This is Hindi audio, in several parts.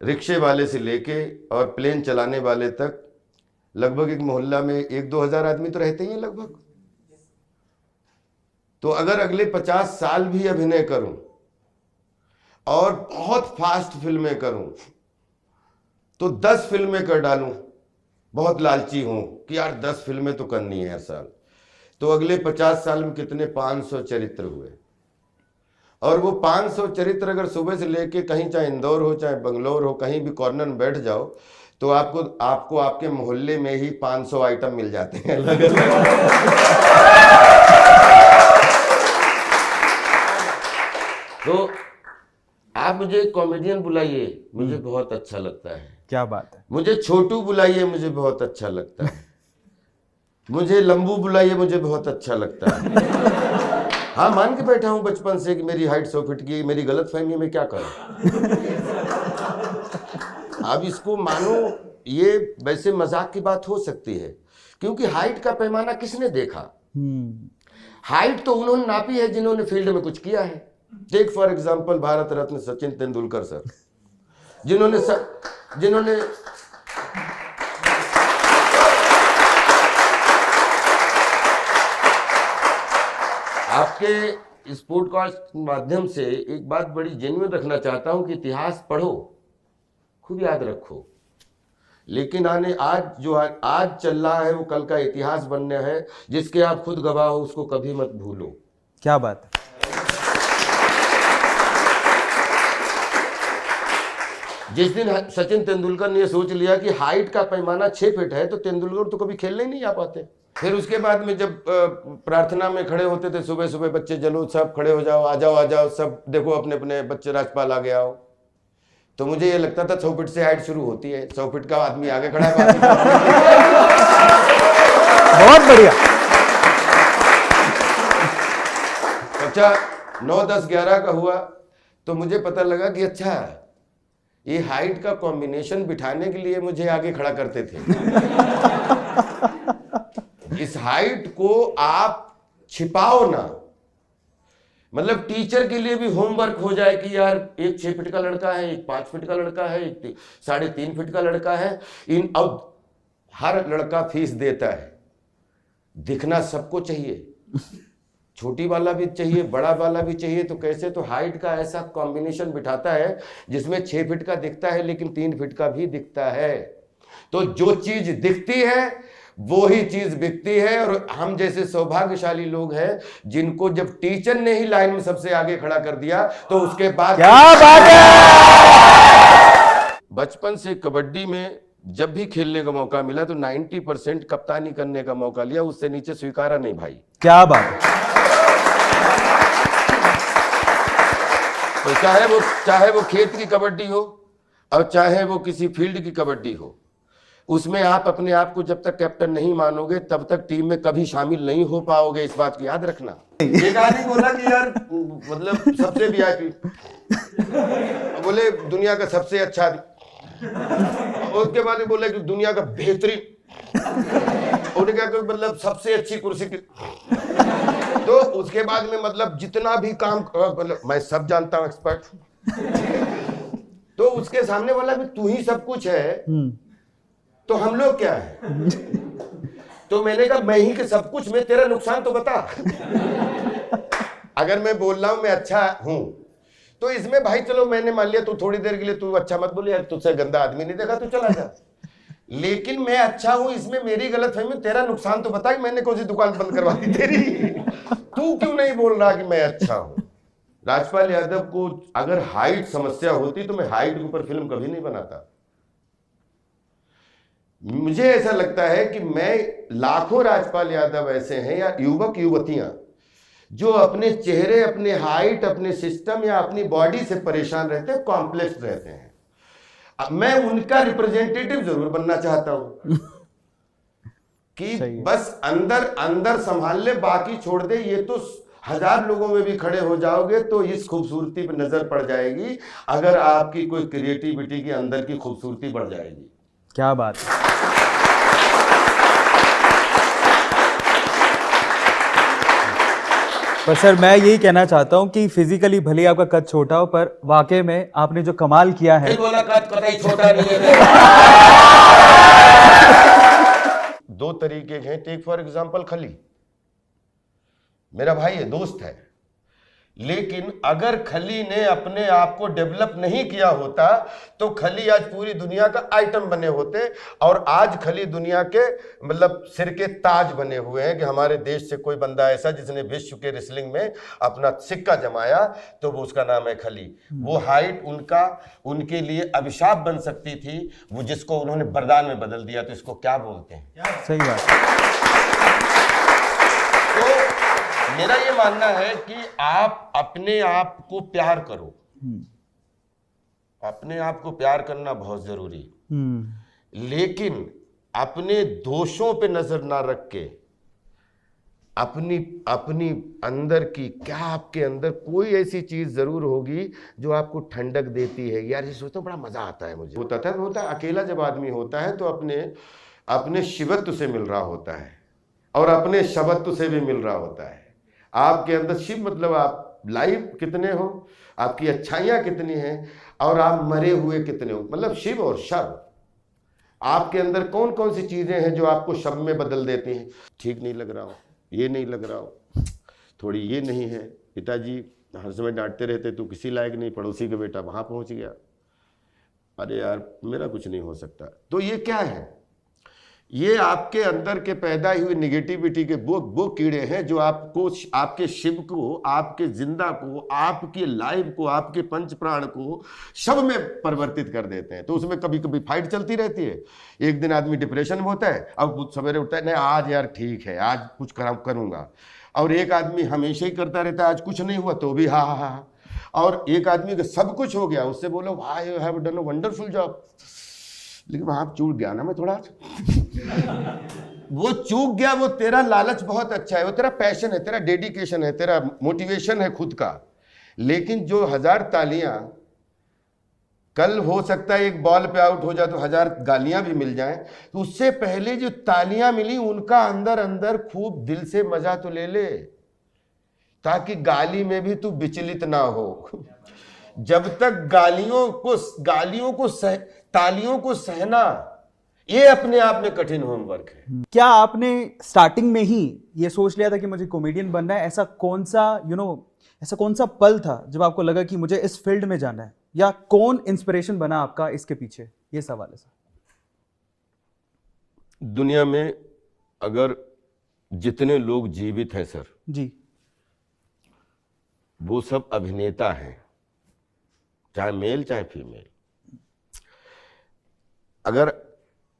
रिक्शे वाले से लेके और प्लेन चलाने वाले तक लगभग एक मोहल्ला में 1-2 हज़ार आदमी तो रहते ही हैं लगभग। तो अगर अगले 50 साल भी अभिनय करूं और बहुत फास्ट फिल्में करूं तो 10 फिल्में कर डालूं, बहुत लालची हूं कि यार 10 फिल्में तो करनी है हर साल, तो अगले 50 साल में कितने 500 चरित्र हुए। और वो 500 चरित्र अगर सुबह से लेके कहीं, चाहे इंदौर हो चाहे बंगलोर हो, कहीं भी कॉर्नर में बैठ जाओ तो आपको आपके मोहल्ले में ही 500 आइटम मिल जाते हैं अलग अलग। तो आप मुझे कॉमेडियन बुलाइए, मुझे बहुत अच्छा लगता है। क्या बात है। मुझे छोटू बुलाइए, मुझे बहुत अच्छा लगता है। मुझे लंबू बुलाइए, मुझे बहुत अच्छा लगता है। हाँ, मान के बैठा हूं बचपन से कि मेरी हाइट 100 फीट की, मेरी गलत फहमी में क्या करूं। अब इसको मानो, ये वैसे मजाक की बात हो सकती है, क्योंकि हाइट का पैमाना किसने देखा। हाइट तो उन्होंने नापी है जिन्होंने फील्ड में कुछ किया है। Take for example Bharat Ratna Sachin Tendulkar sir, जिन्होंने आपके इस पॉडकास्ट के माध्यम से एक बात बड़ी जेन्युइन रखना चाहता हूं कि इतिहास पढ़ो, खूब याद रखो, लेकिन आज चल रहा है वो कल का इतिहास बनना है, जिसके आप खुद गवाह हो, उसको कभी मत भूलो। क्या बात है। जिस दिन सचिन तेंदुलकर ने सोच लिया कि हाइट का पैमाना 6 फीट है तो तेंदुलकर तो कभी खेलने ही नहीं आ पाते। फिर उसके बाद में जब प्रार्थना में खड़े होते थे सुबह सुबह, बच्चे चलो सब खड़े हो जाओ, आ जाओ सब, देखो अपने अपने बच्चे, राजपाल आ गया हो, तो मुझे ये लगता था 100 फीट से हाइट शुरू होती है, 100 फीट का आदमी आगे खड़ा है। बहुत बढ़िया। अच्छा 9, 10, 11 का हुआ तो मुझे पता लगा कि अच्छा ये हाइट का कॉम्बिनेशन बिठाने के लिए मुझे आगे खड़ा करते थे। इस हाइट को आप छिपाओ ना, मतलब टीचर के लिए भी होमवर्क हो जाए कि यार एक 6 फीट का लड़का है, एक 5 फीट का लड़का है, एक 3.5 फीट का लड़का है। अब हर लड़का फीस देता है, दिखना सबको चाहिए, छोटी वाला भी चाहिए, बड़ा वाला भी चाहिए, तो कैसे, तो हाइट का ऐसा कॉम्बिनेशन बिठाता है जिसमें 6 फीट का दिखता है लेकिन 3 फीट का भी दिखता है। तो जो चीज दिखती है वो ही चीज बिकती है। और हम जैसे सौभाग्यशाली लोग हैं जिनको जब टीचर ने ही लाइन में सबसे आगे खड़ा कर दिया तो उसके बाद क्या बात है। बचपन से कबड्डी में जब भी खेलने का मौका मिला तो 90% कप्तानी करने का मौका लिया, उससे नीचे स्वीकारा नहीं भाई। क्या बात है। तो चाहे वो खेत की कबड्डी हो और चाहे वो किसी फील्ड की कबड्डी हो, उसमें आप अपने आप को जब तक कैप्टन नहीं मानोगे तब तक टीम में कभी शामिल नहीं हो पाओगे, इस बात की याद रखना। एक आदमी बोला कि यार मतलब सबसे वीआईपी, बोले दुनिया का सबसे अच्छा आदमी, उसके बाद में बोले कि दुनिया का बेहतरीन, उन्होंने क्या मतलब सबसे अच्छी कुर्सी की, तो उसके बाद में मतलब जितना भी काम, मतलब मैं सब जानता हूं, एक्सपर्ट। तो उसके सामने वाला भी तू ही सब कुछ है, तो हम लोग क्या है। तो मैंने कहा मैं ही के सब कुछ में, तेरा नुकसान तो बता। अगर मैं बोल रहा हूं मैं अच्छा हूं तो इसमें भाई चलो मैंने मान लिया, तू थोड़ी देर के लिए तू अच्छा मत बोले, यार तुझसे गंदा आदमी नहीं देखा, तू चला जा, लेकिन मैं अच्छा हूं इसमें मेरी गलत फहमी, तेरा नुकसान तो बता कि मैंने कौन सी दुकान बंद करवा दी तेरी, तू क्यों नहीं बोल रहा कि मैं अच्छा हूं। राजपाल यादव को अगर हाइट समस्या होती तो मैं हाइट के ऊपर फिल्म कभी नहीं बनाता। मुझे ऐसा लगता है कि मैं लाखों राजपाल यादव ऐसे हैं या युवक युवतियां जो अपने चेहरे, अपने हाइट, अपने सिस्टम या अपनी बॉडी से परेशान रहते हैं, कॉम्प्लेक्स रहते हैं। अब मैं उनका रिप्रेजेंटेटिव जरूर बनना चाहता हूं कि बस अंदर अंदर संभाल ले, बाकी छोड़ दे। ये तो 1000 लोगों में भी खड़े हो जाओगे तो इस खूबसूरती पर नजर पड़ जाएगी अगर आपकी कोई क्रिएटिविटी के अंदर की खूबसूरती बढ़ जाएगी। क्या बात है। पर सर मैं यही कहना चाहता हूँ कि फिजिकली भले ही आपका कद छोटा हो पर वाकई में आपने जो कमाल किया है। नहीं बोला कद कतई छोटा नहीं है। दो तरीके हैं। टेक फॉर एग्जांपल खली, मेरा भाई है, दोस्त है, लेकिन अगर खली ने अपने आप को डेवलप नहीं किया होता तो खली आज पूरी दुनिया का आइटम बने होते। और आज खली दुनिया के मतलब सिर के ताज बने हुए हैं कि हमारे देश से कोई बंदा ऐसा जिसने विश्व के रेसलिंग में अपना सिक्का जमाया तो वो उसका नाम है खली। वो हाइट उनका उनके लिए अभिशाप बन सकती थी, वो जिसको उन्होंने वरदान में बदल दिया, तो इसको क्या बोलते हैं? सही बात। मेरा ये मानना है कि आप अपने आप को प्यार करो। अपने आप को प्यार करना बहुत जरूरी, लेकिन अपने दोषों पे नजर ना रख के अपनी अपनी अंदर की, क्या आपके अंदर कोई ऐसी चीज जरूर होगी जो आपको ठंडक देती है। यार ये सोचता हूँ बड़ा मजा आता है मुझे। होता है अकेला जब आदमी होता है तो अपने शिवत्व से मिल रहा होता है और अपने शबत्व से भी मिल रहा होता है। आपके अंदर शिव मतलब आप लाइव कितने हो, आपकी अच्छाइयाँ कितनी हैं और आप मरे हुए कितने हो, मतलब शिव और शव। आपके अंदर कौन कौन सी चीज़ें हैं जो आपको शव में बदल देती हैं। ठीक नहीं लग रहा हो, ये नहीं लग रहा हो, थोड़ी ये नहीं है, पिताजी हर समय डांटते रहते तू किसी लायक नहीं, पड़ोसी का बेटा वहाँ पहुँच गया, अरे यार मेरा कुछ नहीं हो सकता। तो ये क्या है? ये आपके अंदर के पैदा हुए निगेटिविटी के वो कीड़े हैं जो आपको, आपके शिव को, आपके जिंदा को, आपके लाइव को, आपके पंच प्राण को शव में परिवर्तित कर देते हैं। तो उसमें कभी कभी फाइट चलती रहती है। एक दिन आदमी डिप्रेशन में होता है, अब सवेरे उठता है नहीं आज यार ठीक है आज कुछ करूंगा, और एक आदमी हमेशा ही करता रहता है आज कुछ नहीं हुआ तो भी हा। और एक आदमी का सब कुछ हो गया, उससे बोलो भाई you have done a wonderful job, लेकिन आप चूक गया ना मैं थोड़ा वो चूक गया। वो तेरा लालच बहुत अच्छा है, वो तेरा पैशन है, तेरा डेडिकेशन है, तेरा मोटिवेशन है खुद का। लेकिन जो 1000 तालियां, कल हो सकता है एक बॉल पे आउट हो जाए तो 1000 गालियां भी मिल जाएं, तो उससे पहले जो तालियां मिली उनका अंदर अंदर खूब दिल से मजा तो ले ले, ताकि गाली में भी तू विचलित ना हो। जब तक तालियों को सहना ये अपने आप में कठिन होमवर्क है। क्या आपने स्टार्टिंग में ही ये सोच लिया था कि मुझे कॉमेडियन बनना है? ऐसा कौन सा पल था जब आपको लगा कि मुझे इस फील्ड में जाना है, या कौन इंस्पिरेशन बना आपका इसके पीछे? ये सवाल है सर। दुनिया में अगर जितने लोग जीवित हैं सर जी, वो सब अभिनेता हैं, चाहे मेल चाहे फीमेल। अगर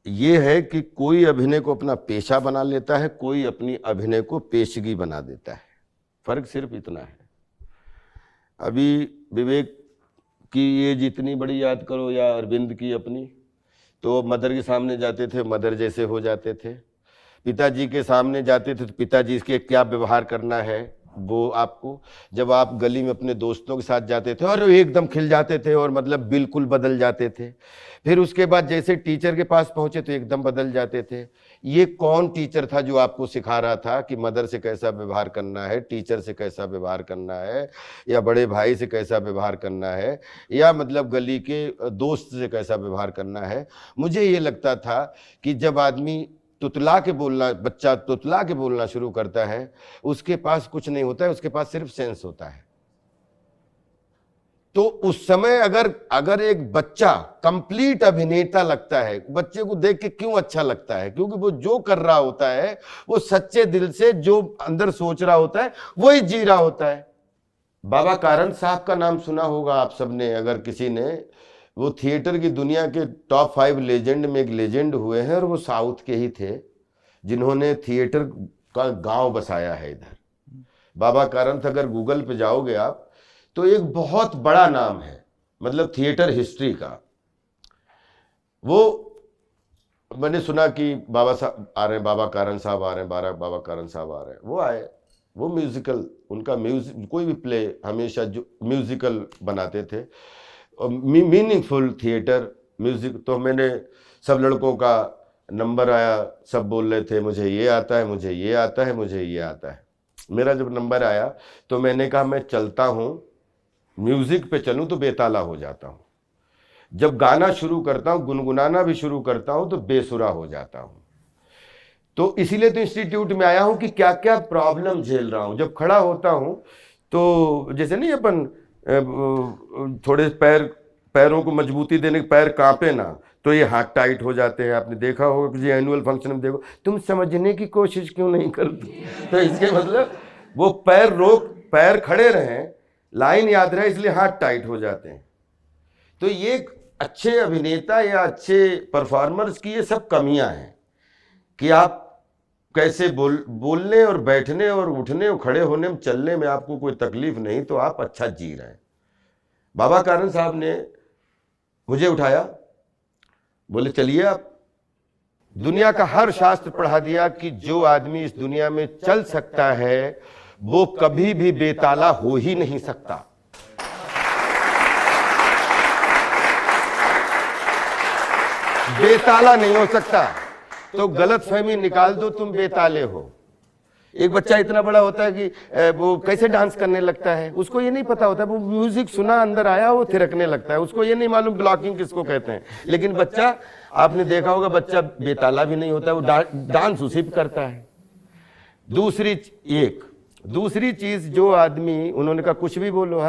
ये है कि कोई अभिनय को अपना पेशा बना लेता है, कोई अपनी अभिनय को पेशगी बना देता है, फर्क सिर्फ इतना है। अभी विवेक की एज इतनी बड़ी याद करो या अरविंद की अपनी, तो मदर के सामने जाते थे मदर जैसे हो जाते थे, पिताजी के सामने जाते थे तो पिताजी के क्या व्यवहार करना है वो आपको, जब आप गली में अपने दोस्तों के साथ जाते थे और एकदम खिल जाते थे और मतलब बिल्कुल बदल जाते थे। फिर उसके बाद जैसे टीचर के पास पहुंचे तो एकदम बदल जाते थे। ये कौन टीचर था जो आपको सिखा रहा था कि मदर से कैसा व्यवहार करना है, टीचर से कैसा व्यवहार करना है, या बड़े भाई से कैसा व्यवहार करना है, या मतलब गली के दोस्त से कैसा व्यवहार करना है? मुझे ये लगता था कि जब आदमी बच्चा तुतला के बोलना शुरू करता है, उसके पास कुछ नहीं होता है, उसके पास सिर्फ सेंस होता है। तो उस समय अगर एक बच्चा कंप्लीट अभिनेता लगता है, बच्चे को देख के क्यों अच्छा लगता है? क्योंकि वो जो कर रहा होता है वो सच्चे दिल से जो अंदर सोच रहा होता है वही जी रहा होता है। बाबा कारंत साहब का नाम सुना होगा आप सबने, अगर किसी ने। वो थिएटर की दुनिया के टॉप 5 लेजेंड में एक लेजेंड हुए हैं, और वो साउथ के ही थे जिन्होंने थिएटर का गांव बसाया है इधर। बाबा कारंत अगर गूगल पे जाओगे आप तो एक बहुत बड़ा नाम है, मतलब थिएटर हिस्ट्री का। वो मैंने सुना कि बाबा साहब आ रहे हैं, बाबा कारंत साहब आ रहे हैं, बाबा कारंत साहब आ रहे हैं। वो आए, वो म्यूजिकल, उनका म्यूजिक, कोई भी प्ले हमेशा जो म्यूजिकल बनाते थे, मीनिंगफुल थिएटर म्यूजिक। तो मैंने सब लड़कों का नंबर आया, सब बोल रहे थे मुझे ये आता है, मुझे ये आता है, मुझे ये आता है। मेरा जब नंबर आया तो मैंने कहा मैं चलता हूं, म्यूजिक पे चलूं तो बेताला हो जाता हूं, जब गाना शुरू करता हूं, गुनगुनाना भी शुरू करता हूं तो बेसुरा हो जाता हूं। तो इसीलिए तो इंस्टीट्यूट में आया हूं कि क्या क्या प्रॉब्लम झेल रहा हूं। जब खड़ा होता हूं तो जैसे नहीं अपन थोड़े पैरों को मजबूती देने के, पैर कांपे ना, तो ये हाथ टाइट हो जाते हैं। आपने देखा होगा किसी एनुअल फंक्शन में, देखो तुम समझने की कोशिश क्यों नहीं करते, तो इसके मतलब वो पैर खड़े रहें, लाइन याद रहे, इसलिए हाथ टाइट हो जाते हैं। तो ये अच्छे अभिनेता या अच्छे परफॉर्मर्स की ये सब कमियां हैं कि आप कैसे बोलने और बैठने और उठने और खड़े होने में, चलने में आपको कोई तकलीफ नहीं, तो आप अच्छा जी रहे हैं। बाबा कारण साहब ने मुझे उठाया, बोले चलिए आप। दुनिया का हर शास्त्र पढ़ा दिया कि जो आदमी इस दुनिया में चल सकता है वो कभी भी बेताला हो ही नहीं सकता। बेताला नहीं हो सकता। तो गलतफहमी निकाल दो, तुम बेताले हो। एक बच्चा इतना बड़ा होता है कि वो कैसे डांस करने लगता है, उसको ये नहीं पता होता, वो म्यूजिक सुना, अंदर आया, वो थिरकने लगता है, उसको ये नहीं मालूम ब्लॉकिंग किसको कहते हैं। लेकिन बच्चा, आपने देखा होगा, बच्चा बेताला भी नहीं होता, वो डांस उसी पे करता है। दूसरी चीज, जो आदमी, उन्होंने कहा कुछ भी बोलो,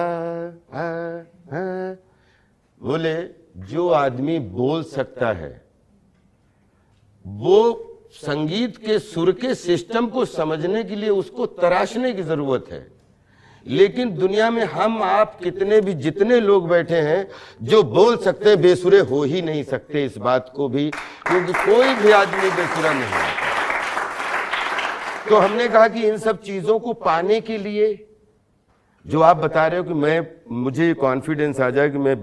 बोले जो आदमी बोल सकता है वो संगीत के सुर के सिस्टम को समझने के लिए उसको तराशने की जरूरत है। लेकिन दुनिया में हम आप कितने भी, जितने लोग बैठे हैं जो बोल सकते हैं, बेसुरे हो ही नहीं सकते। इस बात को भी, क्योंकि कोई भी आदमी बेसुरा नहीं है। तो हमने कहा कि इन सब चीजों को पाने के लिए, जो आप बता रहे हो कि मुझे कॉन्फिडेंस आ जाए कि मैं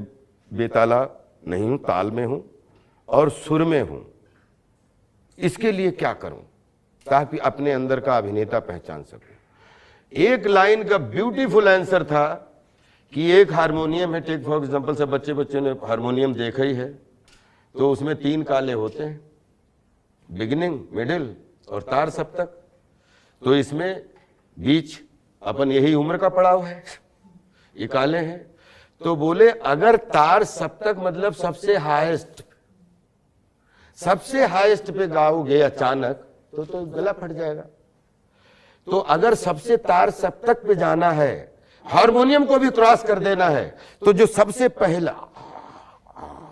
बेताला नहीं हूं, ताल में हूं और सुर में हूं, इसके लिए क्या करूं ताकि अपने अंदर का अभिनेता पहचान सकूं। एक लाइन का ब्यूटीफुल आंसर था कि एक हारमोनियम है, टेक फॉर एग्जांपल, सब बच्चे ने हारमोनियम देखा ही है, तो उसमें 3 काले होते हैं, बिगिनिंग, मिडिल और तार सप्तक। तो इसमें बीच अपन यही उम्र का पड़ाव है, ये काले हैं। तो बोले अगर तार सप्तक मतलब सबसे हाईएस्ट पे गाओगे अचानक तो गला फट जाएगा। तो अगर सबसे तार सप्तक पे जाना है, हारमोनियम को भी क्रॉस कर देना है, तो जो सबसे पहला,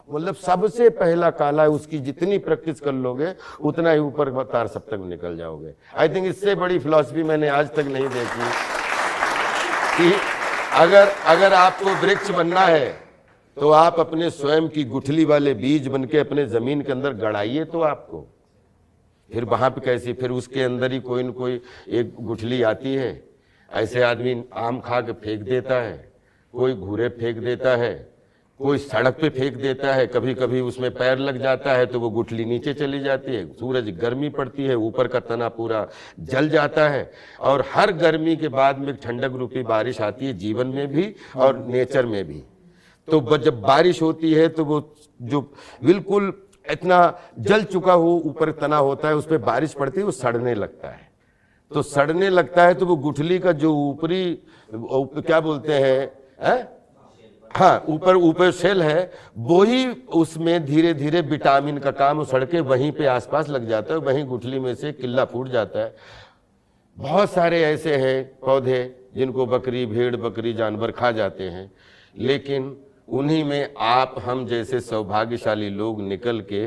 मतलब सबसे पहला काला है, उसकी जितनी प्रैक्टिस कर लोगे उतना ही ऊपर तार सप्तक में निकल जाओगे। आई थिंक इससे बड़ी फिलॉसफी मैंने आज तक नहीं देखी कि अगर आपको वृक्ष बनना है तो आप अपने स्वयं की गुठली वाले बीज बनके अपने जमीन के अंदर गड़ाइए, तो आपको फिर वहां पे कैसे, फिर उसके अंदर ही कोई न कोई एक गुठली आती है। ऐसे आदमी आम खा के फेंक देता है, कोई घूरे फेंक देता है, कोई सड़क पे फेंक देता है, कभी कभी उसमें पैर लग जाता है तो वो गुठली नीचे चली जाती है, सूरज गर्मी पड़ती है, ऊपर का तना पूरा जल जाता है। और हर गर्मी के बाद में ठंडक रूपी बारिश आती है, जीवन में भी और नेचर में भी। तो जब बारिश होती है तो वो जो बिल्कुल इतना जल चुका हो ऊपर तना होता है, उस पर बारिश पड़ती है, वो सड़ने लगता है। तो सड़ने लगता है तो वो गुठली का जो ऊपरी, क्या बोलते हैं, हाँ, ऊपर सेल है, वो ही उसमें धीरे धीरे विटामिन का काम सड़ के वहीं पे आसपास लग जाता है, वहीं गुठली में से किल्ला फूट जाता है। बहुत सारे ऐसे हैं पौधे जिनको बकरी, भेड़ बकरी जानवर खा जाते हैं, लेकिन उन्हीं में आप हम जैसे सौभाग्यशाली लोग निकल के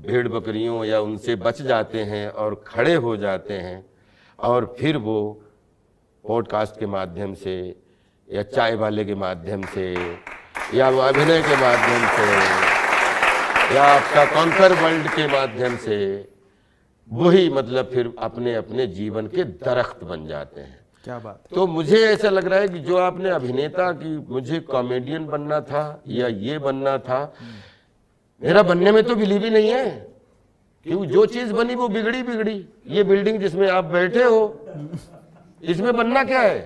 भेड़ बकरियों या उनसे बच जाते हैं और खड़े हो जाते हैं, और फिर वो पॉडकास्ट के माध्यम से या चाय वाले के माध्यम से या वो अभिनय के माध्यम से या आपका कॉन्कर वर्ल्ड के माध्यम से, वही मतलब फिर अपने अपने जीवन के दरख्त बन जाते हैं। क्या बात। तो मुझे ऐसा लग रहा है कि जो आपने अभिनेता की, मुझे कॉमेडियन बनना था या ये बनना था, मेरा बनने में तो बिलीव ही नहीं है, क्योंकि जो चीज बनी वो बिगड़ी। ये बिल्डिंग जिसमें आप बैठे हो, इसमें बनना क्या है?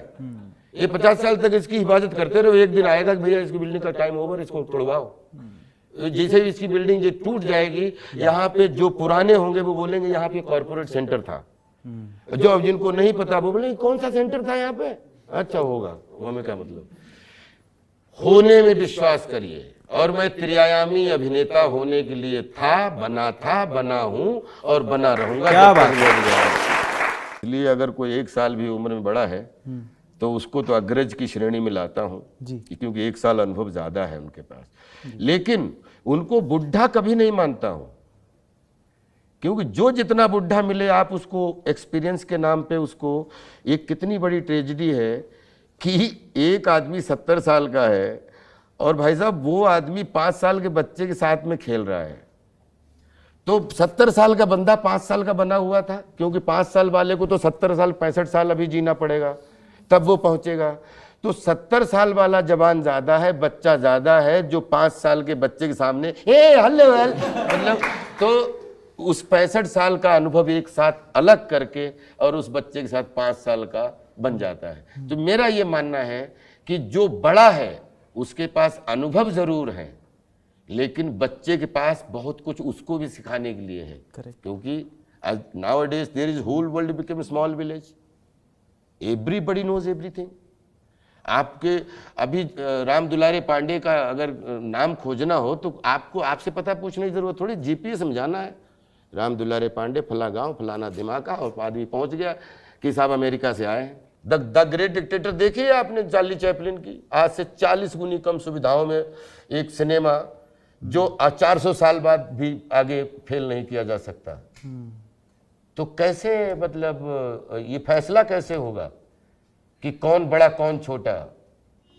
ये 50 साल तक इसकी हिफाजत करते रहो, एक दिन आएगा कि भैया इसकी बिल्डिंग का टाइम ओवर, इसको तोड़वाओ। जैसे इसकी बिल्डिंग जो टूट जाएगी, यहाँ पे जो पुराने होंगे वो बोलेंगे यहाँ पे कॉर्पोरेट सेंटर था, जो अब जिनको नहीं पता वो बोले कौन सा सेंटर था यहाँ पे, अच्छा होगा, हमें क्या मतलब। होने में विश्वास करिए, और मैं त्रिआयामी अभिनेता होने के लिए था, बना हूं और बना रहूंगा। क्या बात इसलिए अगर कोई 1 साल भी उम्र में बड़ा है तो उसको तो अग्रज की श्रेणी में लाता हूं जी। क्योंकि 1 साल अनुभव ज्यादा है उनके पास, लेकिन उनको बुढ़ा कभी नहीं मानता हूं, क्योंकि जो जितना बुढ़ा मिले आप उसको एक्सपीरियंस के नाम पे उसको, एक कितनी बड़ी ट्रेजेडी है कि एक आदमी 70 साल का है और भाई साहब वो आदमी 5 साल के बच्चे के साथ में खेल रहा है। तो 70 साल का बंदा 5 साल का बना हुआ था, क्योंकि 5 साल वाले को तो 70 साल 65 साल अभी जीना पड़ेगा तब वो पहुंचेगा। तो 70 साल वाला जवान ज्यादा है, बच्चा ज्यादा है, जो 5 साल के बच्चे के सामने हल्ले मतलब, तो उस 65 साल का अनुभव एक साथ अलग करके और उस बच्चे के साथ 5 साल का बन जाता है। तो मेरा ये मानना है कि जो बड़ा है उसके पास अनुभव जरूर है, लेकिन बच्चे के पास बहुत कुछ उसको भी सिखाने के लिए है। Correct. क्योंकि nowadays there is whole world became a small village, everybody knows everything। आपके अभी राम दुलारे पांडे का अगर नाम खोजना हो तो आपको आपसे पता पूछने की जरूरत थोड़ी, जीपीएस समझाना है, राम दुलारे पांडे फला गांव फलाना दिमाग, और आदमी पहुंच गया कि साहब अमेरिका से आए हैं। द ग्रेट डिक्टेटर देखिए आपने चार्ली चैपलिन की, आज से 40 गुनी कम सुविधाओं में एक सिनेमा जो 400 साल बाद भी आगे फेल नहीं किया जा सकता। तो कैसे मतलब ये फैसला कैसे होगा कि कौन बड़ा कौन छोटा?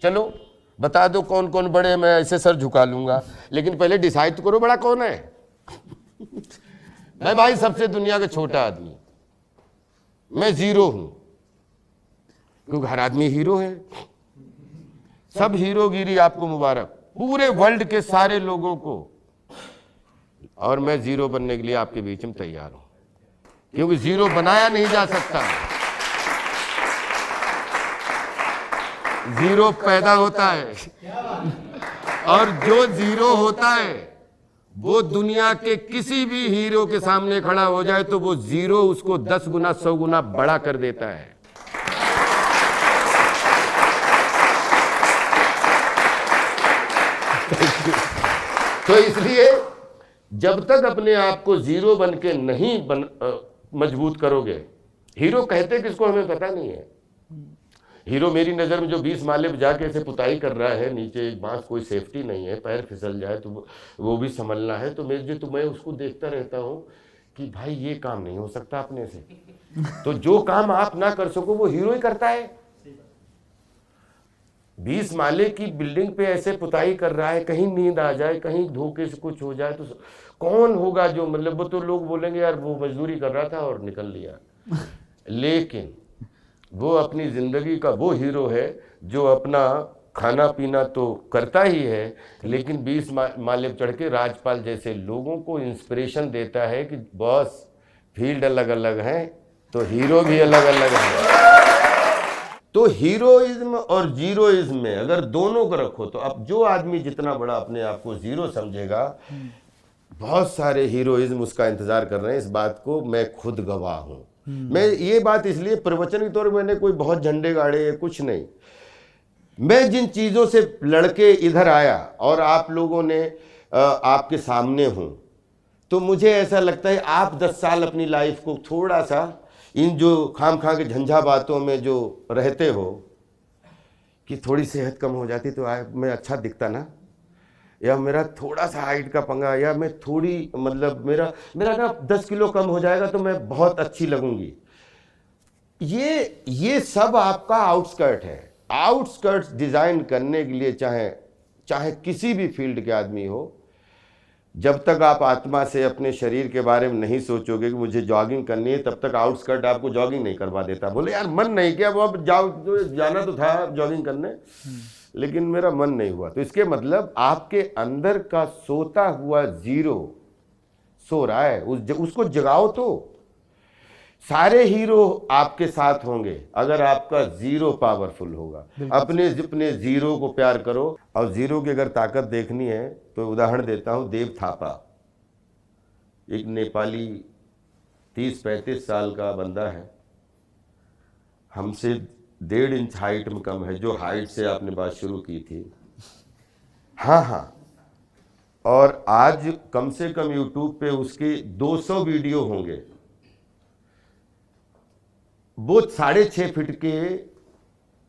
चलो बता दो कौन कौन बड़े, मैं ऐसे सर झुका लूंगा, लेकिन पहले डिसाइड तो करो बड़ा कौन है। मैं भाई सबसे दुनिया का छोटा आदमी, मैं जीरो हूं, क्योंकि हर आदमी हीरो है। सब हीरोगिरी आपको मुबारक, पूरे वर्ल्ड के सारे लोगों को, और मैं जीरो बनने के लिए आपके बीच में तैयार हूं, क्योंकि जीरो बनाया नहीं जा सकता, जीरो पैदा होता है, और जो जीरो होता है वो दुनिया के किसी भी हीरो के सामने खड़ा हो जाए तो वो जीरो उसको 10 गुना 100 गुना बड़ा कर देता है। तो इसलिए जब तक अपने आप को जीरो बन के नहीं मजबूत करोगे, हीरो कहते किसको हमें पता नहीं है। हीरो मेरी नजर में जो 20 माले जाके ऐसे पुताई कर रहा है, नीचे एक बांस, कोई सेफ्टी नहीं है, पैर फिसल जाए तो वो भी संभलना है, तो मैं उसको देखता रहता हूँ कि भाई ये काम नहीं हो सकता अपने से। तो जो काम आप ना कर सको वो हीरो ही करता है। 20 माले की बिल्डिंग पे ऐसे पुताई कर रहा है, कहीं नींद आ जाए, कहीं धोखे से कुछ हो जाए तो कौन होगा जो, मतलब वो तो लोग बोलेंगे यार वो मजदूरी कर रहा था और निकल लिया। लेकिन वो अपनी जिंदगी का वो हीरो है जो अपना खाना पीना तो करता ही है, लेकिन 20 माले चढ़ के राजपाल जैसे लोगों को इंस्पिरेशन देता है कि बॉस फील्ड अलग अलग है तो हीरो भी अलग अलग है। तो हीरोइज्म और जीरोइज्म में अगर दोनों को रखो तो अब जो आदमी जितना बड़ा अपने आप को जीरो समझेगा, बहुत सारे हीरोइज्म उसका इंतजार कर रहे हैं। इस बात को मैं खुद गवाह हूं। मैं ये बात इसलिए प्रवचन के तौर पर मैंने कोई बहुत झंडे गाड़े कुछ नहीं, मैं जिन चीजों से लड़के इधर आया और आप लोगों ने आपके सामने हूं, तो मुझे ऐसा लगता है आप 10 साल अपनी लाइफ को थोड़ा सा इन जो खाम खा के झंझा बातों में जो रहते हो कि थोड़ी सेहत कम हो जाती तो मैं अच्छा दिखता ना, या मेरा थोड़ा सा हाइट का पंगा, या मैं थोड़ी मतलब मेरा ना 10 किलो कम हो जाएगा तो मैं बहुत अच्छी लगूंगी। ये सब आपका आउटस्कर्ट है। आउटस्कर्ट्स डिजाइन करने के लिए चाहे किसी भी फील्ड के आदमी हो, जब तक आप आत्मा से अपने शरीर के बारे में नहीं सोचोगे कि मुझे जॉगिंग करनी है, तब तक आउटस्कर्ट आपको जॉगिंग नहीं करवा देता। बोले यार मन नहीं किया, वो अब जाना तो था जॉगिंग करने, लेकिन मेरा मन नहीं हुआ। तो इसके मतलब आपके अंदर का सोता हुआ जीरो सो रहा है, उसको जगाओ। तो सारे हीरो आपके साथ होंगे अगर आपका जीरो पावरफुल होगा। अपने जीरो को प्यार करो। और जीरो की अगर ताकत देखनी है तो उदाहरण देता हूं, देव थापा एक नेपाली 30-35 साल का बंदा है, हमसे 1.5 इंच हाइट में कम है, जो हाइट से आपने बात शुरू की थी। हाँ, और आज कम से कम यूट्यूब पे उसके 200 वीडियो होंगे। वो 6.5 फीट के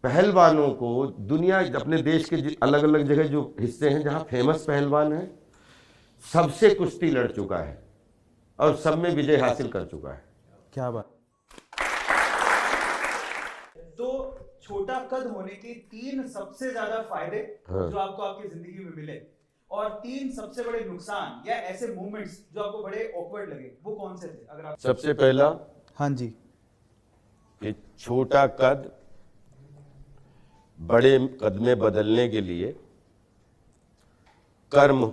पहलवानों को दुनिया, अपने देश के अलग अलग जगह जो हिस्से हैं जहां फेमस पहलवान है, सबसे कुश्ती लड़ चुका है और सब में विजय हासिल कर चुका है। क्या बात। तो छोटा कद होने के 3 सबसे ज्यादा फायदे जो आपको आपकी जिंदगी में मिले, और 3 सबसे बड़े नुकसान या ऐसे मोमेंट्स जो आपको बड़े ऑकवर्ड लगे, वो कौन से थे? अगर आप सबसे पहला, हाँ जी, कि छोटा कद बड़े कद में बदलने के लिए कर्म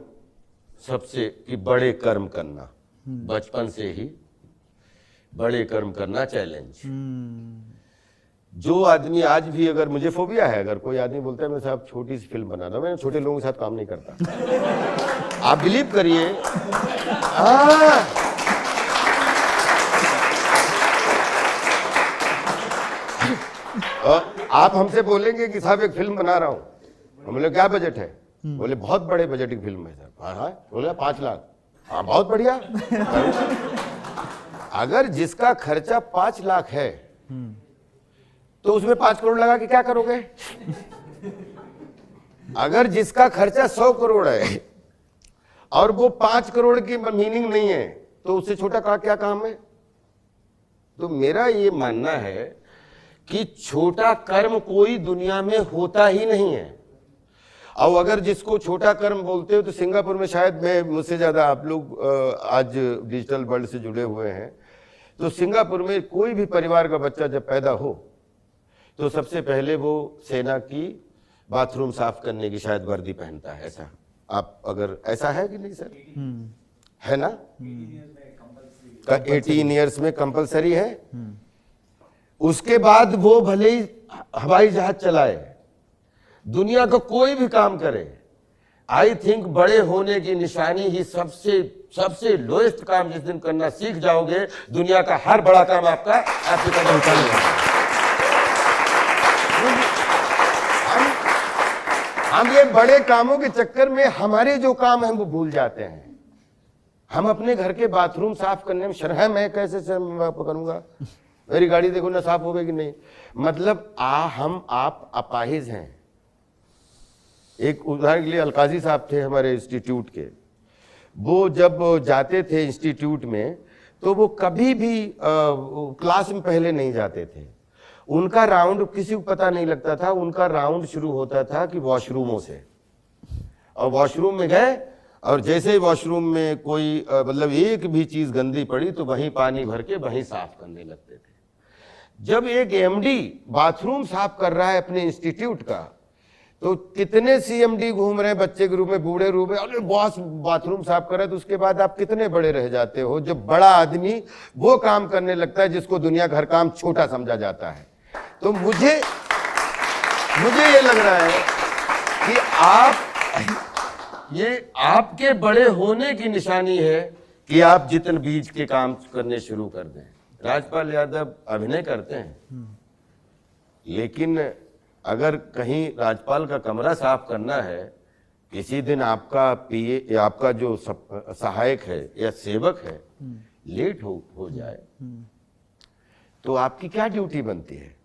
सबसे, कि बड़े कर्म करना, बचपन से ही बड़े कर्म करना चैलेंज। जो आदमी आज भी, अगर मुझे फोबिया है, अगर कोई आदमी बोलता है मैं साहब छोटी सी फिल्म बना रहा हूं, मैं छोटे लोगों के साथ काम नहीं करता। आप बिलीव करिए, आप हमसे बोलेंगे कि साहब एक फिल्म बना रहा हूं, हम बोले क्या बजट है? बोले बहुत बड़े बजट की फिल्म है सर। हाँ, बोले 5 लाख। हाँ, बहुत बढ़िया। अगर जिसका खर्चा 5 लाख है तो उसमें 5 करोड़ लगा के क्या करोगे? अगर जिसका खर्चा 100 करोड़ है और वो 5 करोड़ की मीनिंग नहीं है, तो उससे छोटा का क्या काम है? तो मेरा ये मानना है कि छोटा कर्म कोई दुनिया में होता ही नहीं है। और अगर जिसको छोटा कर्म बोलते हो, तो सिंगापुर में, शायद मैं, मुझसे ज्यादा आप लोग आज डिजिटल वर्ल्ड से जुड़े हुए हैं, तो सिंगापुर में कोई भी परिवार का बच्चा जब पैदा हो तो सबसे पहले वो सेना की बाथरूम साफ करने की शायद वर्दी पहनता है। ऐसा आप, अगर ऐसा है कि नहीं सर? है ना? 18 ईयर्स में कंपलसरी है। उसके बाद वो भले ही हवाई जहाज चलाए, दुनिया का कोई भी काम करे, आई थिंक बड़े होने की निशानी ही सबसे लोएस्ट काम जिस दिन करना सीख जाओगे, दुनिया का हर बड़ा काम आपके कदम उठाएगा। हम ये बड़े कामों के चक्कर में हमारे जो काम हैं वो भूल जाते हैं। हम अपने घर के बाथरूम साफ करने में शर्म है, मैं कैसे करूंगा? मेरी गाड़ी देखो ना साफ होगी कि नहीं। मतलब आप अपाहिज हैं। एक उदाहरण के लिए, अलकाजी साहब थे हमारे इंस्टीट्यूट के, वो जब जाते थे इंस्टीट्यूट में तो वो कभी भी क्लास में पहले नहीं जाते थे। उनका राउंड किसी को पता नहीं लगता था, उनका राउंड शुरू होता था कि वॉशरूमों से, और वॉशरूम में गए और जैसे ही वॉशरूम में कोई मतलब एक भी चीज गंदी पड़ी तो वहीं पानी भर के वहीं साफ करने लगते थे। जब एक एमडी बाथरूम साफ कर रहा है अपने इंस्टीट्यूट का, तो कितने सीएमडी घूम रहे हैं बच्चे के रूप में, बूढ़े रूप में, अरे बॉस बाथरूम साफ कर रहा है, तो उसके बाद आप कितने बड़े रह जाते हो जब बड़ा आदमी वो काम करने लगता है जिसको दुनिया घर काम छोटा समझा जाता है। तो मुझे ये लग रहा है कि ये आपके बड़े होने की निशानी है कि आप जितने बीज के काम करने शुरू कर दें। राजपाल यादव अभिनय करते हैं, लेकिन अगर कहीं राजपाल का कमरा साफ करना है, किसी दिन आपका पीए या आपका जो सहायक है या सेवक है लेट हो जाए, तो आपकी क्या ड्यूटी बनती है?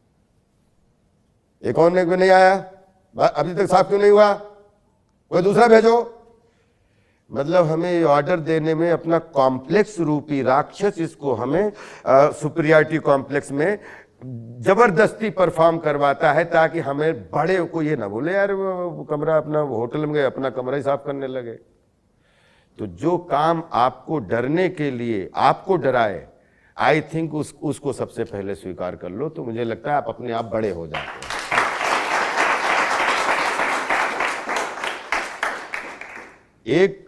एक और ने क्यों नहीं आया, अभी तक साफ क्यों नहीं हुआ, कोई दूसरा भेजो। मतलब हमें ऑर्डर देने में अपना कॉम्प्लेक्स रूपी राक्षस, इसको हमें सुपीरियरिटी कॉम्प्लेक्स में जबरदस्ती परफॉर्म करवाता है, ताकि हमें बड़े को ये ना बोले यार वो कमरा अपना होटल में गए अपना कमरा ही साफ करने लगे। तो जो काम आपको डरने के लिए आपको डराए, आई थिंक उसको सबसे पहले स्वीकार कर लो, तो मुझे लगता है आप अपने आप बड़े हो जाते हैं। एक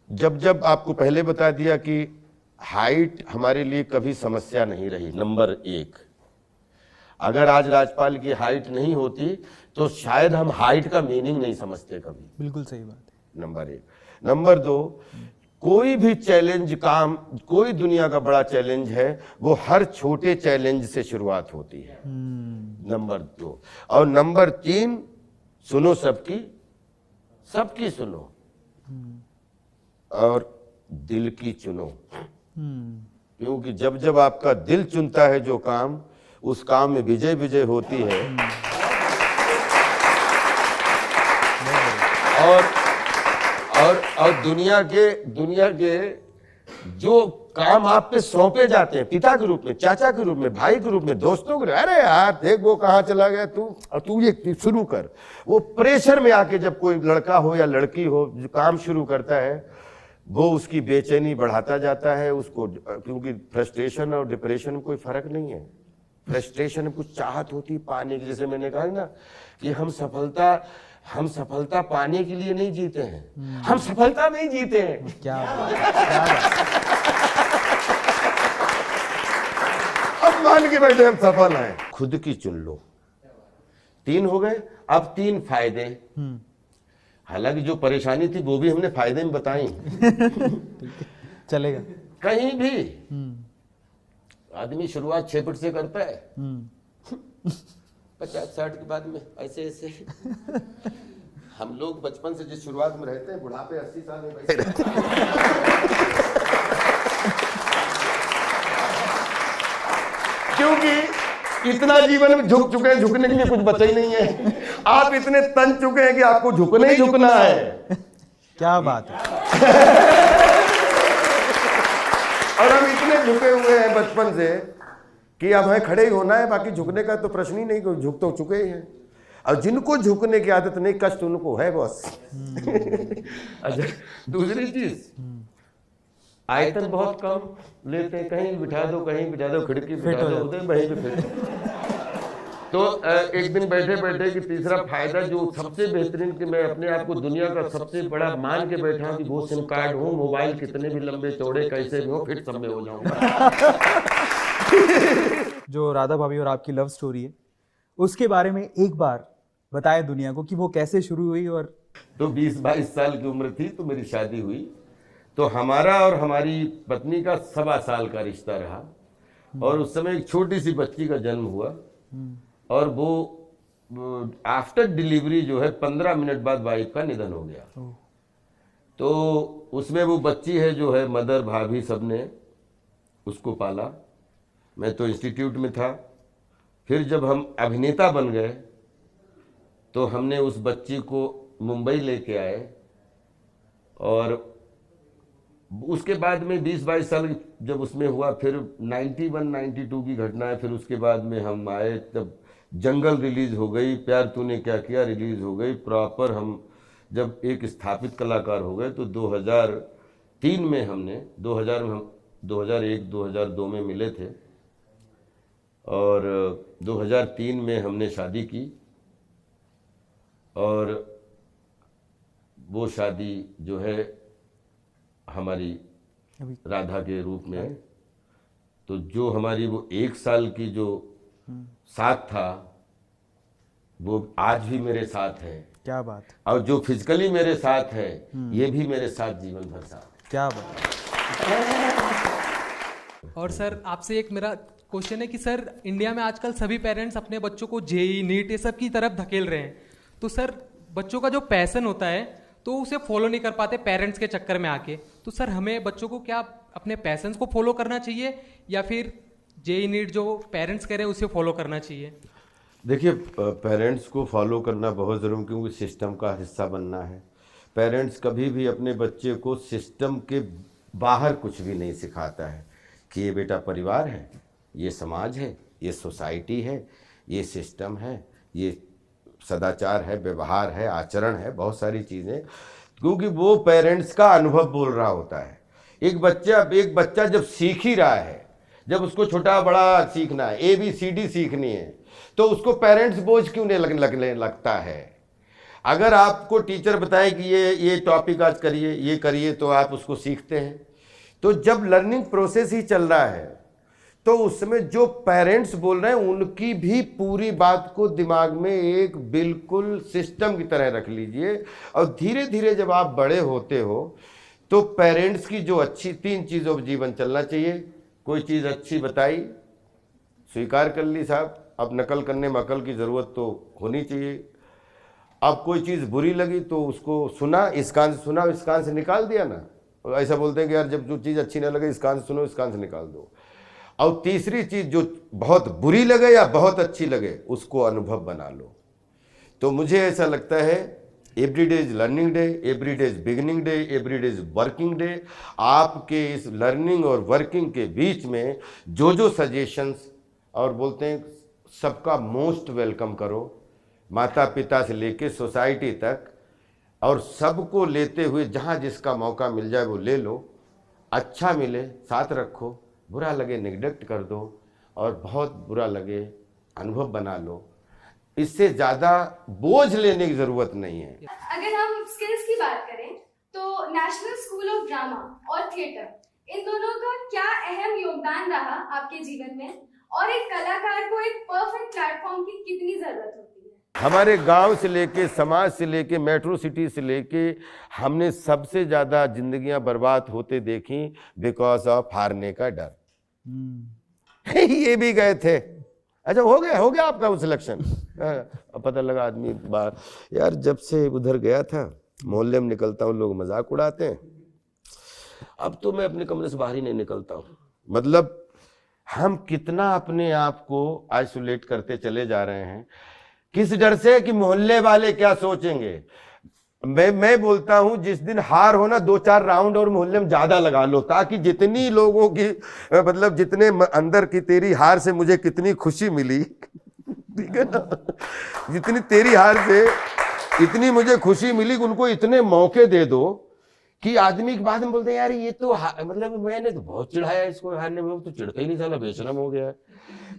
जब आपको पहले बता दिया कि हाइट हमारे लिए कभी समस्या नहीं रही, नंबर 1। अगर आज राजपाल की हाइट नहीं होती तो शायद हम हाइट का मीनिंग नहीं समझते कभी। बिल्कुल सही बात है। नंबर 1। नंबर 2, कोई भी चैलेंज काम, कोई दुनिया का बड़ा चैलेंज है वो हर छोटे चैलेंज से शुरुआत होती है। नंबर 2 और नंबर 3, सुनो सबकी, सबकी सुनो और दिल की चुनो। क्योंकि जब जब आपका दिल चुनता है जो काम, उस काम में विजय विजय होती है। और दुनिया के जो काम आप पे सौंपे जाते हैं, पिता के रूप में, चाचा के रूप में, भाई के रूप में, दोस्तों के रूप में, अरे यार देख वो कहाँ चला गया तू ये शुरू कर। वो प्रेशर में आके जब कोई लड़का हो या लड़की हो जो काम शुरू करता है, वो उसकी बेचैनी बढ़ाता जाता है उसको, क्योंकि फ्रस्ट्रेशन और डिप्रेशन में कोई फर्क नहीं है। फ्रस्ट्रेशन में कुछ चाहत होती पाने की, जैसे मैंने कहा ना कि हम सफलता पाने के लिए नहीं जीते हैं, हम सफलता में ही जीते हैं। क्या बात। अब मान के बैठे हम सफल हैं। खुद की चुन लो। 3 हो गए। अब 3 फायदे। हालांकि जो परेशानी थी वो भी हमने फायदे में बताई। चलेगा। कहीं भी आदमी शुरुआत 6 फीट से करता है, 50-60 के बाद में ऐसे हम लोग बचपन से जिस शुरुआत में रहते हैं, बुढ़ापे 80 साल में बैठे रहते हैं। क्योंकि इतना जीवन में झुक चुके हैं, झुकने के लिए कुछ बचा ही नहीं है। आप इतने तन चुके हैं कि आपको झुकना ही झुकना है। क्या बात है। और हम इतने झुके हुए हैं बचपन से कि अब हमें खड़े ही होना है, बाकी झुकने का तो प्रश्न ही नहीं, झुक तो चुके ही हैं। और जिनको झुकने की आदत नहीं, कष्ट उनको है बस। अच्छा, दूसरी चीज, आयतन बहुत कम लेते हैं, कहीं बिठा दो, कहीं बिठा दो, खिड़की बिठा दो, उधर वहीं पे फिट। तो एक दिन बैठे बैठे कि तीसरा फायदा जो सबसे बेहतरीन, कि मैं अपने आप को दुनिया का सबसे बड़ा मान के बैठा कि वो सिम कार्ड हो, मोबाइल कितने भी लंबे चौड़े कैसे भी हो, फिर सब में हो जाऊंगा। जो राधा भाभी और आपकी लव स्टोरी है, उसके बारे में एक बार बताए दुनिया को कि वो कैसे शुरू हुई। और तो 20-22 साल की उम्र थी तो मेरी शादी हुई। तो हमारा और हमारी पत्नी का 1.25 साल का रिश्ता रहा, और उस समय एक छोटी सी बच्ची का जन्म हुआ, और वो आफ्टर डिलीवरी जो है 15 मिनट बाद वाइफ का निधन हो गया। तो उसमें वो बच्ची है जो है, मदर भाभी सब ने उसको पाला। मैं तो इंस्टीट्यूट में था। फिर जब हम अभिनेता बन गए तो हमने उस बच्ची को मुंबई लेके आए, और उसके बाद में 20-22 साल जब उसमें हुआ, फिर 91-92 की घटना है। फिर उसके बाद में हम आए, तब जंगल रिलीज हो गई, प्यार तूने क्या किया रिलीज हो गई प्रॉपर। हम जब एक स्थापित कलाकार हो गए तो 2003 में हमने 2001-2002 में मिले थे, और 2003 में हमने शादी की। और वो शादी जो है हमारी राधा के रूप में है। तो जो हमारी वो 1 साल की जो साथ था, वो आज भी मेरे साथ है। क्या बात। और जो फिजिकली मेरे साथ है, ये भी मेरे साथ जीवन भर साथ। क्या बात। और सर आपसे एक मेरा क्वेश्चन है कि सर इंडिया में आजकल सभी पेरेंट्स अपने बच्चों को जेई नीट ये सब की तरफ धकेल रहे हैं। तो सर बच्चों का जो पैशन होता है तो उसे फॉलो नहीं कर पाते पेरेंट्स के चक्कर में आके। तो सर हमें बच्चों को क्या अपने पैशन को फॉलो करना चाहिए, या फिर जेई नीट जो पेरेंट्स कह रहे हैं उसे फॉलो करना चाहिए? देखिए, पेरेंट्स को फॉलो करना बहुत ज़रूरी, क्योंकि सिस्टम का हिस्सा बनना है। पेरेंट्स कभी भी अपने बच्चे को सिस्टम के बाहर कुछ भी नहीं सिखाता है कि ये बेटा परिवार है, ये समाज है, ये सोसाइटी है, ये सिस्टम है, ये सदाचार है, व्यवहार है, आचरण है, बहुत सारी चीज़ें, क्योंकि वो पेरेंट्स का अनुभव बोल रहा होता है। एक बच्चा जब सीख ही रहा है, जब उसको छोटा बड़ा सीखना है, ABCD सीखनी है, तो उसको पेरेंट्स बोझ क्यों नहीं लगने लगता है। अगर आपको टीचर बताए कि ये टॉपिक आज करिए, ये करिए, तो आप उसको सीखते हैं। तो जब लर्निंग प्रोसेस ही चल रहा है, तो उसमें जो पेरेंट्स बोल रहे हैं उनकी भी पूरी बात को दिमाग में एक बिल्कुल सिस्टम की तरह रख लीजिए। और धीरे धीरे जब आप बड़े होते हो तो पेरेंट्स की जो अच्छी 3 चीज़ों पर जीवन चलना चाहिए। कोई चीज़ अच्छी बताई, स्वीकार कर ली साहब, अब नकल करने में अकल की ज़रूरत तो होनी चाहिए। अब कोई चीज़ बुरी लगी तो उसको सुना, इस कान से सुना, इस कान से निकाल दिया ना। और ऐसा बोलते हैं कि यार जब जो चीज़ अच्छी ना लगे इस कान से सुनो, इस कान से निकाल दो। और तीसरी चीज़, जो बहुत बुरी लगे या बहुत अच्छी लगे, उसको अनुभव बना लो। तो मुझे ऐसा लगता है every day is learning day, every day is beginning day, every day is working day. आपके इस लर्निंग और वर्किंग के बीच में जो सजेशंस और बोलते हैं सबका मोस्ट वेलकम करो, माता पिता से लेके सोसाइटी तक, और सबको लेते हुए जहाँ जिसका मौका मिल जाए वो ले लो। अच्छा मिले साथ रखो, बुरा लगे नेग्लेक्ट कर दो, और बहुत बुरा लगे अनुभव बना लो। इससे ज़्यादा बोझ लेने की ज़रूरत नहीं है। अगर हम स्किल्स की बात करें तो नेशनल स्कूल ऑफ ड्रामा और थिएटर, इन दोनों का क्या अहम योगदान रहा आपके जीवन में, और एक कलाकार को एक परफेक्ट प्लेटफॉर्म की कितनी जरूरत होती है? हमारे गांव से लेके, समाज से लेके, मेट्रो सिटी से लेके, हमने सबसे ज़्यादा जिंदगियां बर्बाद होते देखी बिकॉज ऑफ हारने का डर। ये भी गए थे, अच्छा हो गया आपका वो सिलेक्शन। पता लगा आदमी यार जब से उधर गया था, मोहल्ले में निकलता हूँ लोग मजाक उड़ाते हैं, अब तो मैं अपने कमरे से बाहर ही नहीं निकलता हूँ। मतलब हम कितना अपने आप को आइसोलेट करते चले जा रहे हैं, किस डर से कि मोहल्ले वाले क्या सोचेंगे। मैं बोलता हूं जिस दिन हार हो ना, 2-4 राउंड और मोहल्ले में ज्यादा लगा लो, ताकि जितनी लोगों की मतलब जितने अंदर की तेरी हार से मुझे कितनी खुशी मिली, ठीक है ना, जितनी तेरी हार से इतनी मुझे खुशी मिली, उनको इतने मौके दे दो कि आदमी के बाद में बोलते हैं यार ये तो मतलब मैंने तो बहुत चिढ़ाया इसको हारने में, तो चिढ़ता ही नहीं, साला बेशरम हो गया है।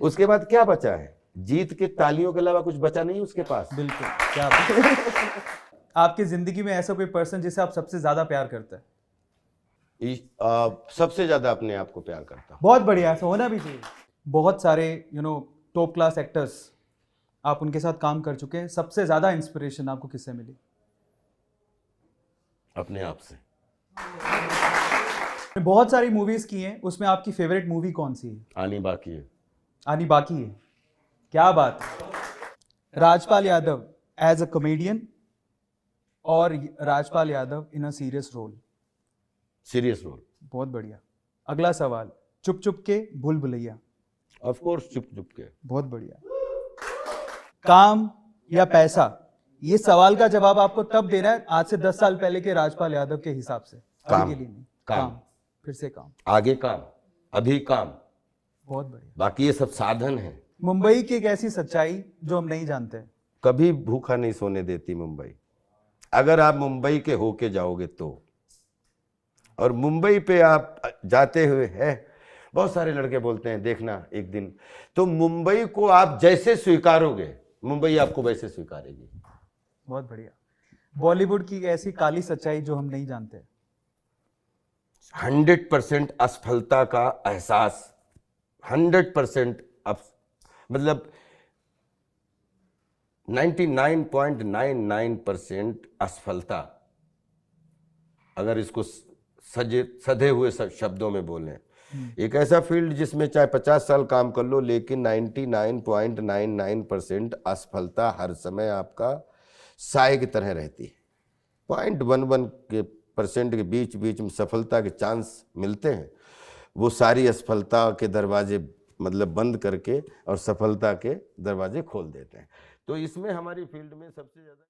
उसके बाद क्या बचा है? जीत के तालियों के अलावा कुछ बचा नहीं उसके पास। बिल्कुल। क्या आपकी जिंदगी में ऐसा कोई पर्सन जिसे आप सबसे ज्यादा प्यार करते हैं? सबसे ज्यादा अपने आप को प्यार करता हूं। बहुत बढ़िया, ऐसा होना भी चाहिए। बहुत सारे टॉप क्लास एक्टर्स आप उनके साथ काम कर चुके हैं, सबसे ज्यादा इंस्पिरेशन आपको किससे मिली? अपने आप से। बहुत सारी मूवीज की हैं, उसमें आपकी फेवरेट मूवी कौन सी है? आनी बाकी है। आनी बाकी है, क्या बात है। Rajpal Yadav as a comedian और Rajpal Yadav in a serious role. Serious role. बहुत बढ़िया। अगला सवाल, चुप चुप के भूल भुलैया। ऑफ कोर्स चुप चुप के। बहुत बढ़िया। काम या पैसा, ये सवाल का जवाब आपको तब देना है आज से 10 साल पहले के राजपाल यादव के हिसाब से। काम के लिए नहीं। काम। फिर से काम, आगे काम, अभी काम। बहुत बढ़िया। बाकी ये सब साधन है। मुंबई की एक ऐसी सच्चाई जो हम नहीं जानते। कभी भूखा नहीं सोने देती मुंबई, अगर आप मुंबई के होके जाओगे तो। और मुंबई पे आप जाते हुए है, बहुत सारे लड़के बोलते हैं देखना एक दिन, तो मुंबई को आप जैसे स्वीकारोगे मुंबई आपको वैसे स्वीकारेगी। बहुत बढ़िया। बॉलीवुड की ऐसी काली सच्चाई जो हम नहीं जानते। 100% असफलता का एहसास, 100% मतलब 99.99% असफलता, अगर इसको सधे हुए शब्दों में बोलें। एक ऐसा फील्ड जिसमें चाहे 50 साल काम कर लो, लेकिन 99.99% असफलता हर समय आपका साए की तरह रहती है। 0.11% के बीच में सफलता के चांस मिलते हैं, वो सारी असफलता के दरवाजे मतलब बंद करके और सफलता के दरवाजे खोल देते हैं। तो इसमें हमारी फील्ड में सबसे ज़्यादा